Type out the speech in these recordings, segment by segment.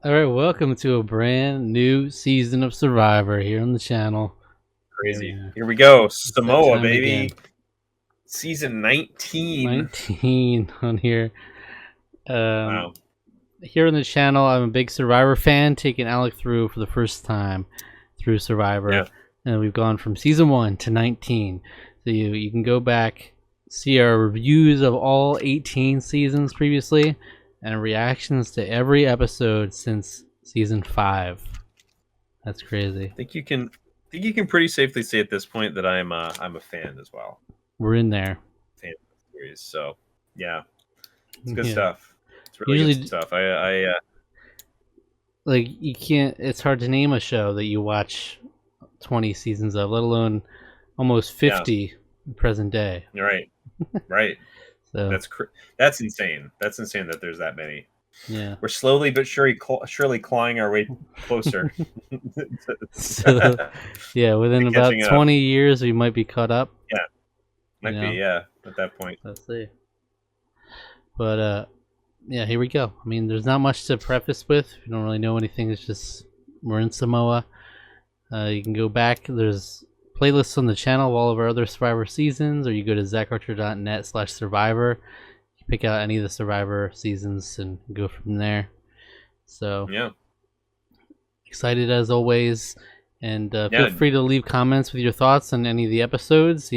All right, welcome to a brand new season of Survivor here on the channel. Crazy. Yeah, Here we go. it's that Samoa, time baby. again. Season 19. 19 on here. Um, Wow. Here on the channel, I'm a big Survivor fan, taking Alec through for the first time through Survivor, Yeah. and we've gone from season 1 to 19. So you can go back, see our reviews of all 18 seasons previously, and reactions to every episode since season 5. That's crazy. I think you can pretty safely say at this point that I'm a fan as well. We're in there. Fan of the series. So yeah. It's good Yeah. stuff. It's really good Usually, stuff. I like, you can't. It's hard to name a show that you watch 20 seasons of, let alone almost yeah, 50 present day. you're right. Right. So That's insane. That's insane that there's that many. yeah. We're slowly but surely clawing our way closer So to yeah, within about catching up. 20 years, we might be caught up. Yeah, You might be, know, yeah, at that point. let's see. But yeah, here we go. I mean, there's not much to preface with. If you don't really know anything, it's just we're in Samoa. You can go back. There's playlists on the channel of all of our other Survivor seasons, or you go to zacharcher.net/survivor. You pick out any of the Survivor seasons and go from there. So Yeah. excited as always, and feel Yeah. free to leave comments with your thoughts on any of the episodes.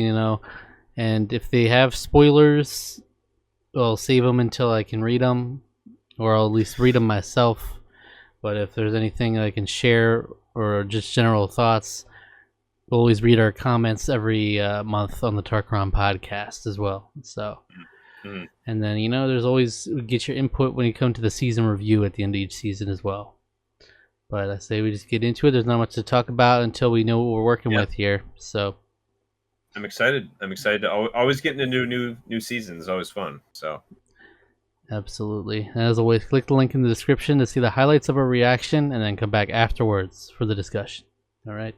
And if they have spoilers, I'll save them until I can read them, or I'll at least read them myself. But if there's anything I can share or just general thoughts, we'll always read our comments every month on the Tarqaron podcast as well. So, Mhm. and then there's always get your input when you come to the season review at the end of each season as well. But I say we just get into it. There's not much to talk about until we know what we're working Yeah. with here. So I'm excited. I'm excited to always getting into new seasons is always fun. So absolutely. And as always, click the link in the description to see the highlights of our reaction, and then come back afterwards for the discussion. All right.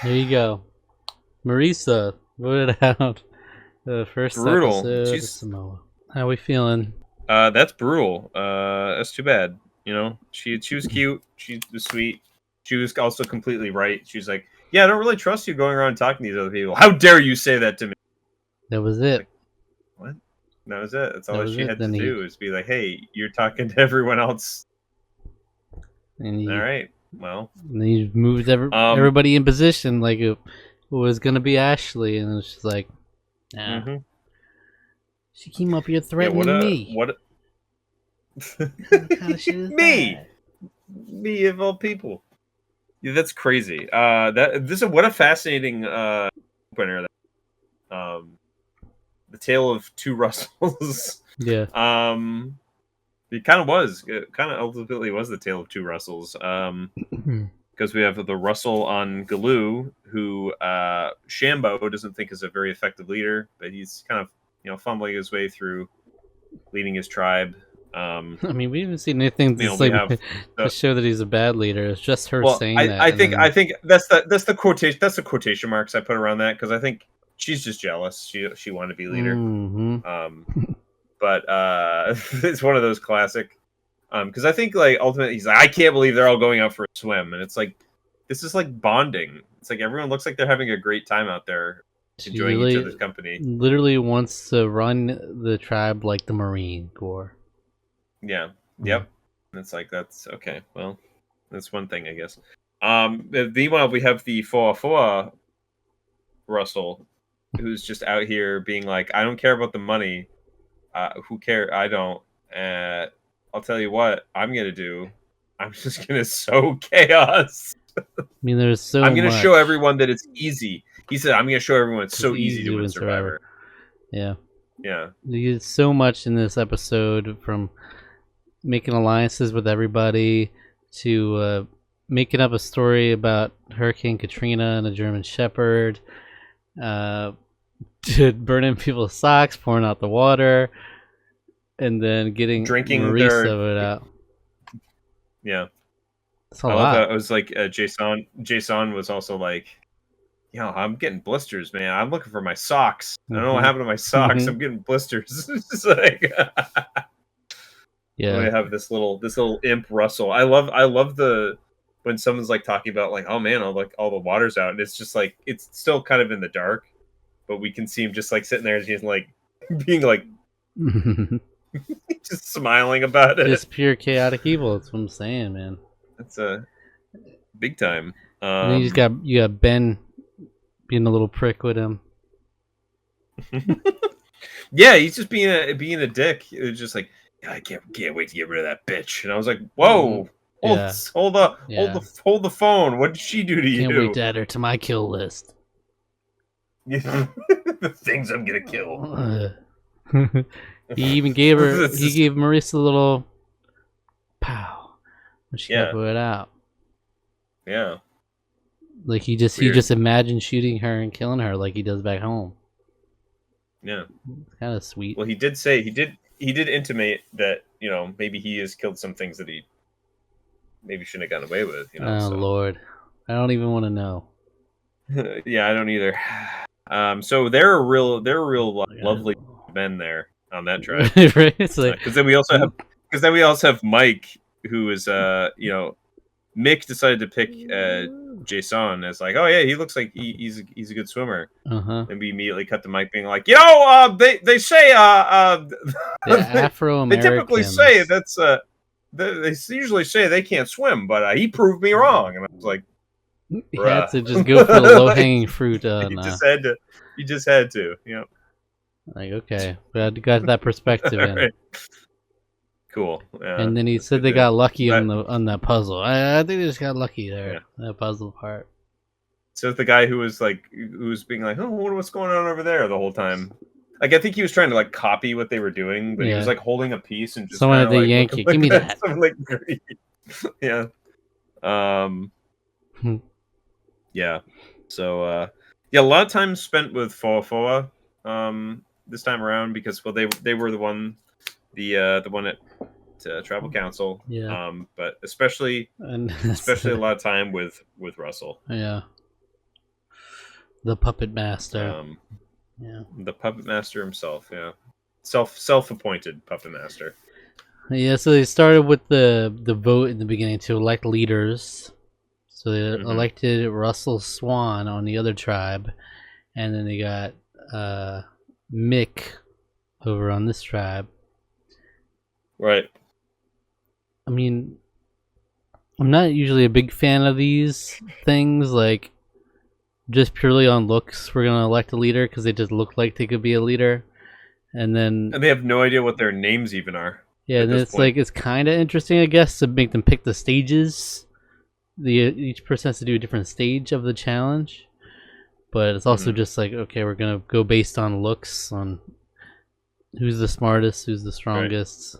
There you go. Marisa voted out the first brutal. episode of She's Samoa. How we feeling? that's brutal. That's too bad. She was cute. She was sweet. She was also completely right. She was like, "Yeah, I don't really trust you going around talking to these other people. How dare you say that to me?" That was it. Like, what? That was it. That's all That that was she it. had to Then do is be like, "Hey, you're talking to everyone else." he All right. Well, and he moved um, everybody in position like it was gonna be Ashley, and it's just like, nah. mhm. She came up here Yeah. threatening me. What? What kind of shit is Me, that? me of all people. Yeah, that's crazy. What a fascinating opener. The tale of two Russells. Yeah. It kind of was. It kind of ultimately was the tale of two Russells. Because we have the Russell on Galoo, who Shambo doesn't think is a very effective leader, but he's kind of fumbling his way through leading his tribe. I mean, we haven't seen anything to show that he's a bad leader. It's just her saying that. I think that's the quotation. That's the quotation marks I put around that because I think she's just jealous. She wanted to be leader. Mm-hmm. But it's one of those classic. Because I think like ultimately he's like, I can't believe they're all going out for a swim, and it's like this is like bonding. It's like everyone looks like they're having a great time out there, enjoying each other's company. Literally wants to run the tribe like the Marine Corps. Yeah. Yep. And it's like that's okay. Well, that's one thing, I guess. Meanwhile, we have the Foa Russell, who's just out here being like, I don't care about the money. Who cares? I don't. I'll tell you what I'm gonna do. I'm just gonna sow chaos. I mean, there's so I'm gonna much. show everyone that it's easy. He said, I'm gonna show everyone it's so easy to win Survivor. Yeah. Yeah. There's so much in this episode, from making alliances with everybody to making up a story about Hurricane Katrina and a German Shepherd, to burning people's socks, pouring out the water, and then drinking Marisa it out. Yeah. That's a lot. It was like Jason was also like, I'm getting blisters, man. I'm looking for my socks. I don't know what Mhm. happened to my socks. I'm getting blisters. It's just like we Yeah. have this little imp Russell. I love the when someone's like talking about like, oh man, all the water's out, and it's just like it's still kind of in the dark, but we can see him just like sitting there and he's like being like just smiling about it. Just pure chaotic evil. That's what I'm saying, man. That's a big time. And then you got Ben being a little prick with him. Yeah, he's just being a dick. It was just like, I can't wait to get rid of that bitch. And I was like, Mhm. whoa, hold Yeah. hold the phone. What did she do to Can't wait you? to add her to my kill list. The things I'm gonna kill. He even gave Marissa a little pow when she got put out. Yeah. Like he just imagined shooting her and killing her like he does back home. Yeah. It's kind of sweet. Well, he did intimate that, maybe he has killed some things that he maybe shouldn't have gotten away with, Oh so. Lord, I don't even want to know. Yeah, I don't either. So they're a real lovely men there on that tribe. Right? It's like Because then we also have Mike, who is Mick decided to pick Jason as like, oh yeah, he looks like he's a good swimmer. And we immediately cut to Mike being like, they say the Afro-Americans. they typically say that's they usually say they can't swim, but he proved me wrong. And I was like, you had to just go for the low-hanging fruit. You just had to, Like, okay, we had to got that perspective in. Right. Cool. Yeah, and then he said they got lucky on that puzzle. I think they just got lucky there. Yeah. That puzzle part. So the guy who was being like, oh, what's going on over there the whole time? Like, I think he was trying to like copy what they were doing, but he was like holding a piece and just someone had to yank it. Give me that. Yeah. Yeah. So a lot of time spent with Foa this time around because they were the one at Tribal Council. Yeah. But especially a lot of time with Russell. Yeah. The puppet master. Yeah. The puppet master himself. Yeah. Self-appointed puppet master. Yeah. So they started with the vote in the beginning to elect leaders. So they elected Russell Swan on the other tribe, and then they got Mick over on this tribe. Right. I mean, I'm not usually a big fan of these things, like just purely on looks. We're gonna elect a leader because they just look like they could be a leader, and they have no idea what their names even are. Yeah, and it's point. Like it's kind of interesting, I guess, to make them pick the stages. Each person has to do a different stage of the challenge, but it's also just like, okay, we're gonna go based on looks, on who's the smartest, who's the strongest,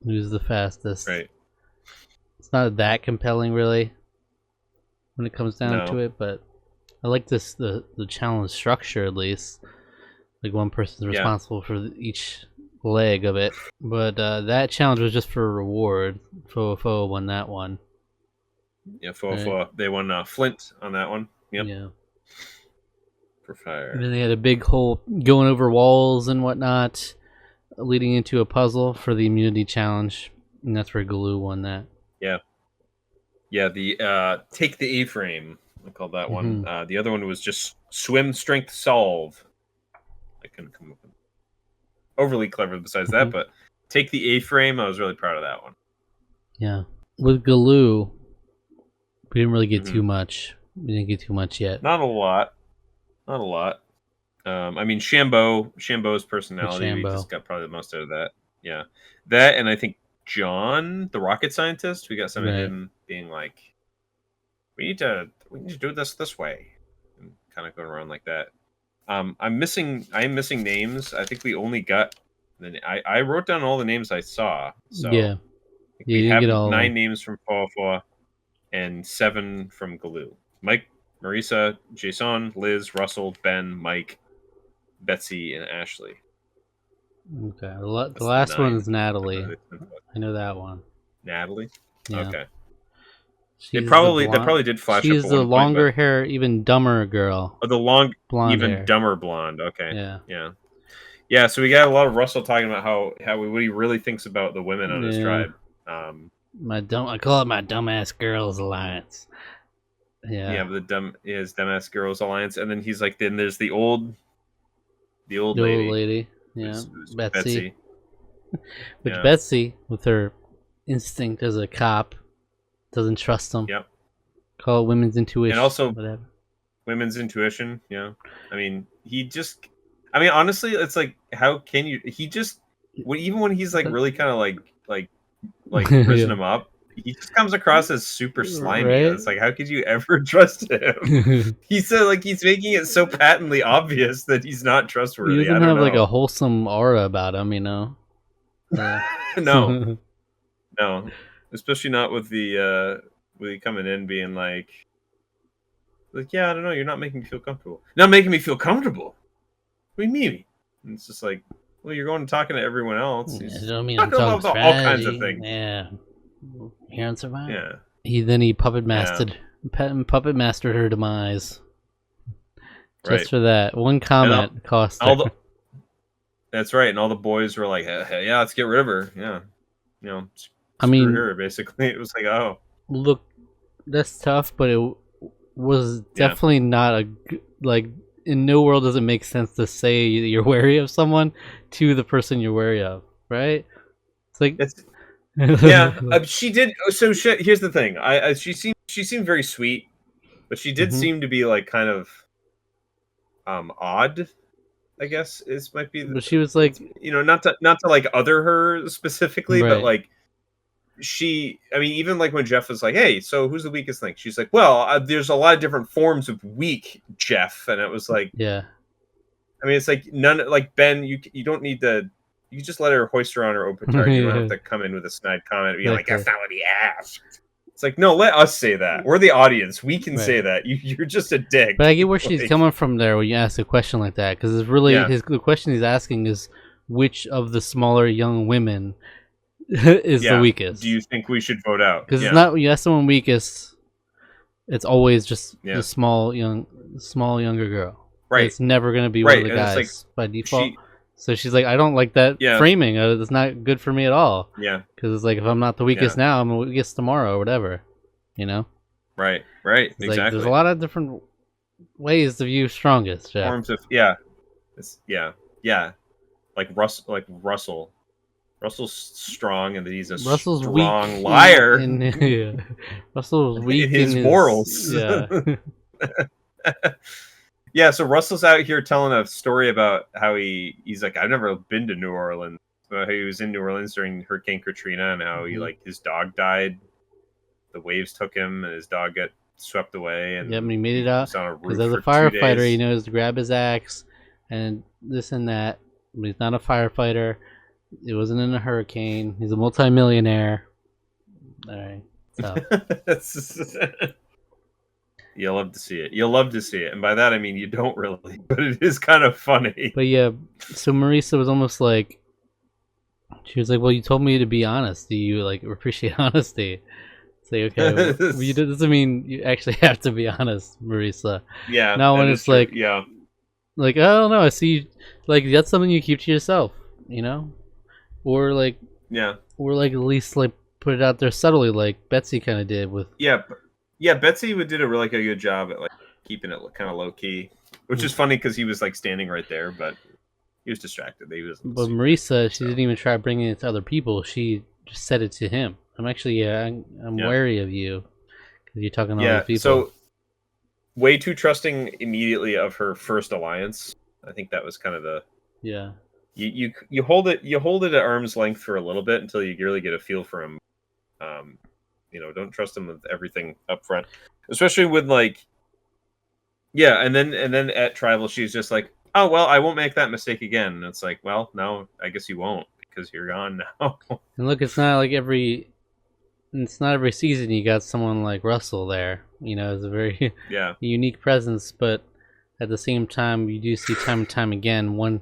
who's the fastest. Right. It's not that compelling, really, when it comes down to it. But I like the challenge structure, at least. Like one person's responsible for each leg of it. But that challenge was just for a reward. Fo won that one. Yeah, they won Flint on that one. Yep. Yeah. For fire. And then they had a big hole going over walls and whatnot, leading into a puzzle for the immunity challenge, and that's where Galoo won that. Yeah. Yeah, the take the A-frame, I called that one. The other one was just swim strength solve. I couldn't come up with overly clever besides that, but take the A-frame, I was really proud of that one. Yeah. With Galoo, we didn't really get too much. We didn't get too much yet. Not a lot. I mean, Shambo's personality, we just got probably the most out of that. Yeah. That, and I think John, the rocket scientist, we got some of him being like, we need to do this way. And kind of going around like that. I am missing names. I think we only got, I wrote down all the names I saw. So yeah. We have 9 names from Foa and 7 from Galoo. Mike, Marissa, Jason, Liz, Russell, Ben, Mike, Betsy, and Ashley. Okay. The last one is Natalie. I know that one. Natalie? Yeah. Okay. They She's probably did flash up She's at the one point, longer but hair, even dumber girl. the long, Blonde even hair. dumber blonde. Okay, Yeah. yeah. So we got a lot of Russell talking about what he really thinks about the women on his tribe. I call it my dumbass girls alliance. Yeah. His dumbass girls alliance, and then he's like, then there's the old lady. Yeah, who's Betsy. Which Yeah. Betsy, with her instinct as a cop, doesn't trust him. Yep. Call it women's intuition. And also whatever. Women's intuition. Yeah. I mean, honestly, it's like, how can you? Even when he's like really kind of like risen him up, he just comes across as super slimy. Right? It's like, how could you ever trust him? He said, like, he's making it so patently obvious that he's not trustworthy. He doesn't have like a wholesome aura about him, you know. No, especially not with the coming in being like, yeah, I don't know, you're not making me feel comfortable. Not making me feel comfortable. What do you mean? And it's just like, well, you're going and talking to everyone else. I mean, I'm talking about all kinds of things. Yeah, Hearing survive. Yeah. He puppet mastered her demise. Just for that one comment cost her. That's right, and all the boys were like, hey, yeah, let's get rid of her. Yeah, screw her. Basically, it was like, oh, look, that's tough, but it was definitely not in no world does it make sense to say you're wary of someone to the person you're wary of, right? It's like she did. So here's the thing. She seemed very sweet, but she did seem to be like kind of odd, I guess might be. But she was like, not to like other her specifically, but like even like when Jeff was like, hey, so who's the weakest link? She's like, well, there's a lot of different forms of weak, Jeff. And it was like, yeah. I mean, it's like like Ben, you don't need to, you just let her hoist her on her open target. You don't have to come in with a snide comment and be like, that's not what he asked. It's like, no, let us say that. We're the audience. We can say that. You're just a dick. But I get where she's coming from there when you ask a question like that, because it's really the question he's asking is which of the smaller young women is the weakest. Do you think we should vote out? Because it's not when you ask someone weakest, it's always just the small younger girl. Right. It's never going to be one of the guys by default. So she's like, I don't like that framing. It's not good for me at all. Yeah. Because it's like, if I'm not the weakest now, I'm the weakest tomorrow or whatever. You know? Right. Exactly. Like, there's a lot of different ways to view strongest. Jeff. Forms of Like Russell. Russell's strong, and that he's a strong liar. Russell's weak in his morals. Yeah, so Russell's out here telling a story about how he's like, I've never been to New Orleans. How he was in New Orleans during Hurricane Katrina, and how he his dog died. The waves took him, and his dog got swept away. And he made it out because as a firefighter, he knows to grab his axe and this and that. But he's not a firefighter. It wasn't in a hurricane. He's a multimillionaire. All right, so. You'll love to see it. And by that, I mean, you don't really, but it is kind of funny. But yeah, so Marisa was almost like, she was like, well, you told me to be honest. Do you like appreciate honesty? Say, okay, well, you doesn't mean you actually have to be honest, Marisa. Yeah. Now when it's like, like, I don't know, I see, like, that's something you keep to yourself, or like, or like at least like put it out there subtly, like Betsy kind of did with. Yeah, Betsy did a really good job at like keeping it kind of low key, which is funny because he was like standing right there, but he was distracted. But Marisa, she didn't even try bringing it to other people. She just said it to him. I'm actually, I'm wary of you because you're talking to other people. So way too trusting immediately of her first alliance. I think that was kind of the You hold it at arm's length for a little bit until you really get a feel for him. Don't trust him with everything up front, especially with like, and then at Tribal, she's just like, oh well, I won't make that mistake again. And it's like, well, no, I guess you won't because you're gone now. And look, it's not every season you got someone like Russell there. It's a very unique presence, but at the same time, you do see time and time again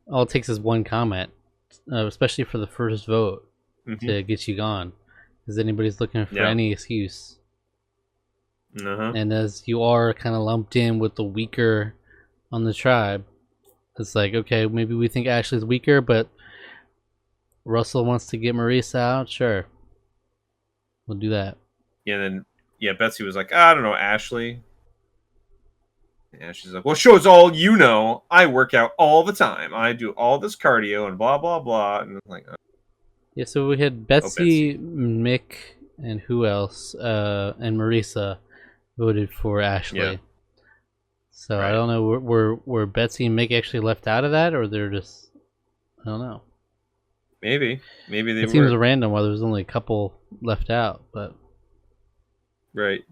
all it takes is one comment, especially for the first vote, to get you gone. Because anybody's looking for any excuse And as you are kind of lumped in with the weaker on the tribe, it's like, okay, maybe we think Ashley's weaker, but Russell wants to get Marisa out. Sure, we'll do that. Yeah, and then Betsy was like, I don't know, Ashley. And she's like, well, shows all you know. I work out all the time. I do all this cardio and blah blah blah. And I'm like, yeah. So we had Betsy, Mick, and who else? And Marisa voted for Ashley. Yeah. So right. I don't know. Were Betsy and Mick actually left out of that, or they're just, I don't know. Maybe they were. It seems random why there's only a couple left out, but right.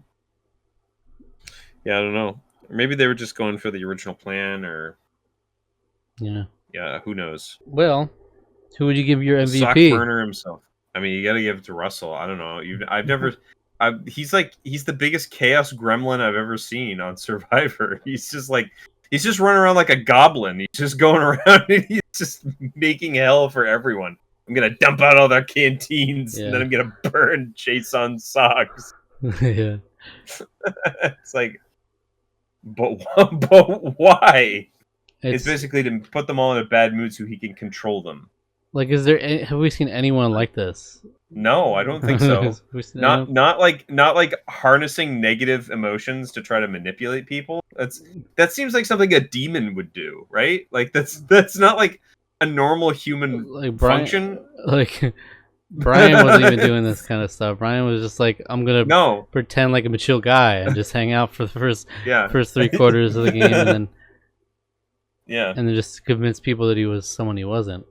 Yeah, I don't know. Or maybe they were just going for the original plan, or yeah, who knows? Well, who would you give your MVP? Sock burner himself. I mean, you got to give it to Russell. I don't know. I've never. He's the biggest chaos gremlin I've ever seen on Survivor. He's just running around like a goblin. He's just going around and he's just making hell for everyone. I'm gonna dump out all their canteens and then I'm gonna burn Jason socks. Yeah. It's like, but why? It's basically to put them all in a bad mood so he can control them. Like, have we seen anyone like this? No, I don't think so. not like harnessing negative emotions to try to manipulate people. That seems like something a demon would do, right? Like that's not like a normal human function. Like Brian wasn't even doing this kind of stuff. Brian was just like, I'm gonna pretend like I'm a chill guy and just hang out for the first 3 quarters of the game, and then just convince people that he was someone he wasn't.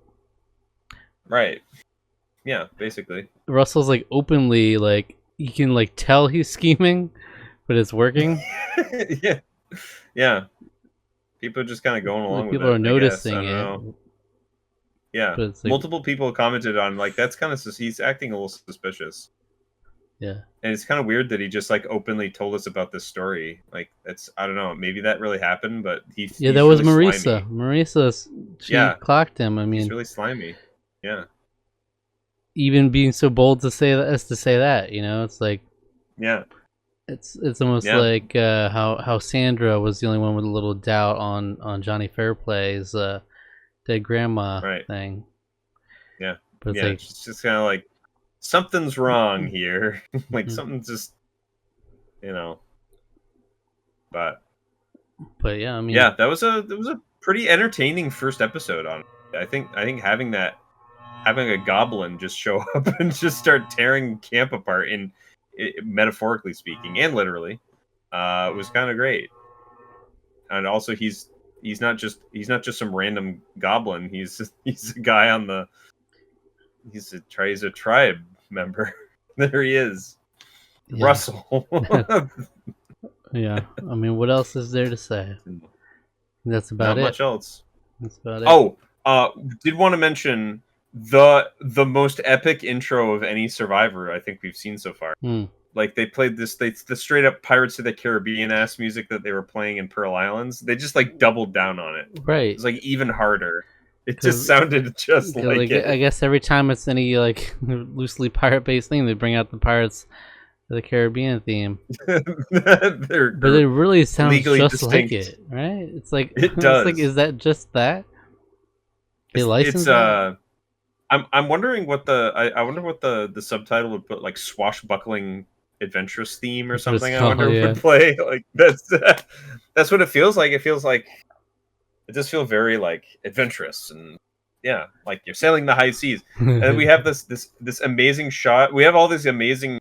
Right. Yeah, basically. Russell's like openly, like, you can like tell he's scheming, but it's working. Yeah. People are just kind of going along with it. People are noticing it. Know. Yeah. Like, multiple people commented on like that's kind of he's acting a little suspicious. Yeah. And it's kind of weird that he just like openly told us about this story. Like that's, I don't know, maybe that really happened, but that was really Marisa. Slimy. Marisa, she clocked him. I mean, he's really slimy. Yeah. Even being so bold to say that, it's like, it's almost like how Sandra was the only one with a little doubt on Johnny Fairplay's dead grandma thing. Yeah, but it's just kind of like something's wrong here. Like something's just, but yeah, I mean, that was a pretty entertaining first episode on it. I think having a goblin just show up and just start tearing camp apart, metaphorically speaking and literally, was kind of great. And also, he's not just some random goblin. He's a guy he's a tribe member. There he is, Russell. Yeah, I mean, what else is there to say? That's about it. Not much else. That's about it. Oh, did want to mention the most epic intro of any Survivor I think we've seen so far. Like they played the straight up Pirates of the Caribbean ass music that they were playing in Pearl Islands. They just like doubled down on it. Right. It's like even harder. It just sounded just like it. I guess every time it's any like loosely pirate based thing, they bring out the Pirates of the Caribbean theme. But it really sounds just distinct. Like it, right? It's like it does. It's like, is that just that? They licensed it? I'm wondering what I wonder what the subtitle would put, like swashbuckling adventurous theme or something. I wonder would play like that's what it feels like. It feels like it just feels very like adventurous and like you're sailing the high seas. And we have this amazing shot. We have all this amazing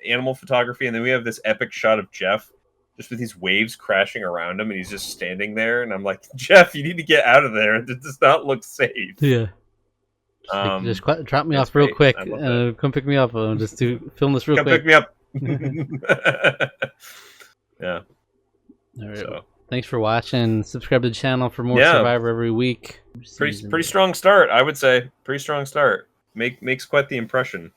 animal photography, and then we have this epic shot of Jeff just with these waves crashing around him, and he's just standing there. And I'm like, Jeff, you need to get out of there. It does not look safe. Yeah. Just drop me off real quick. Come pick me up. Just film this real quick. Come pick me up. Yeah. All right. So, thanks for watching. Subscribe to the channel for more Survivor every week. Pretty strong start, I would say. Pretty strong start. Makes quite the impression.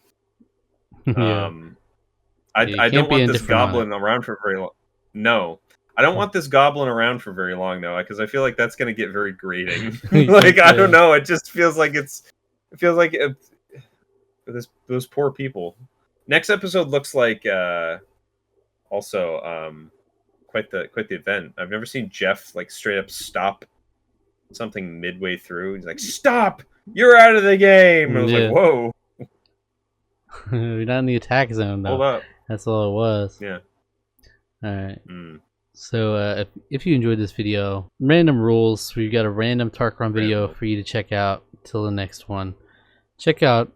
I don't want this goblin around for very long. No, I don't want this goblin around for very long though, because I feel like that's going to get very grating. Like I don't know, it just feels like those poor people. Next episode looks like also quite the event. I've never seen Jeff like straight up stop something midway through. He's like, "Stop! You're out of the game!" And I was like, "Whoa, we're not in the attack zone though." Hold up. That's all it was. Yeah. All right. So if you enjoyed this video, random rules. We've got a random Tarqaron video for you to check out till the next one. Check out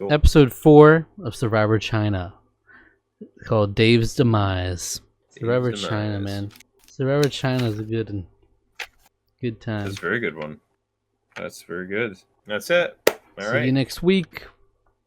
episode 4 of Survivor China, called Dave's Demise. Survivor China, man. Survivor China is a good time. That's a very good one. That's very good. That's it. All right. See you next week.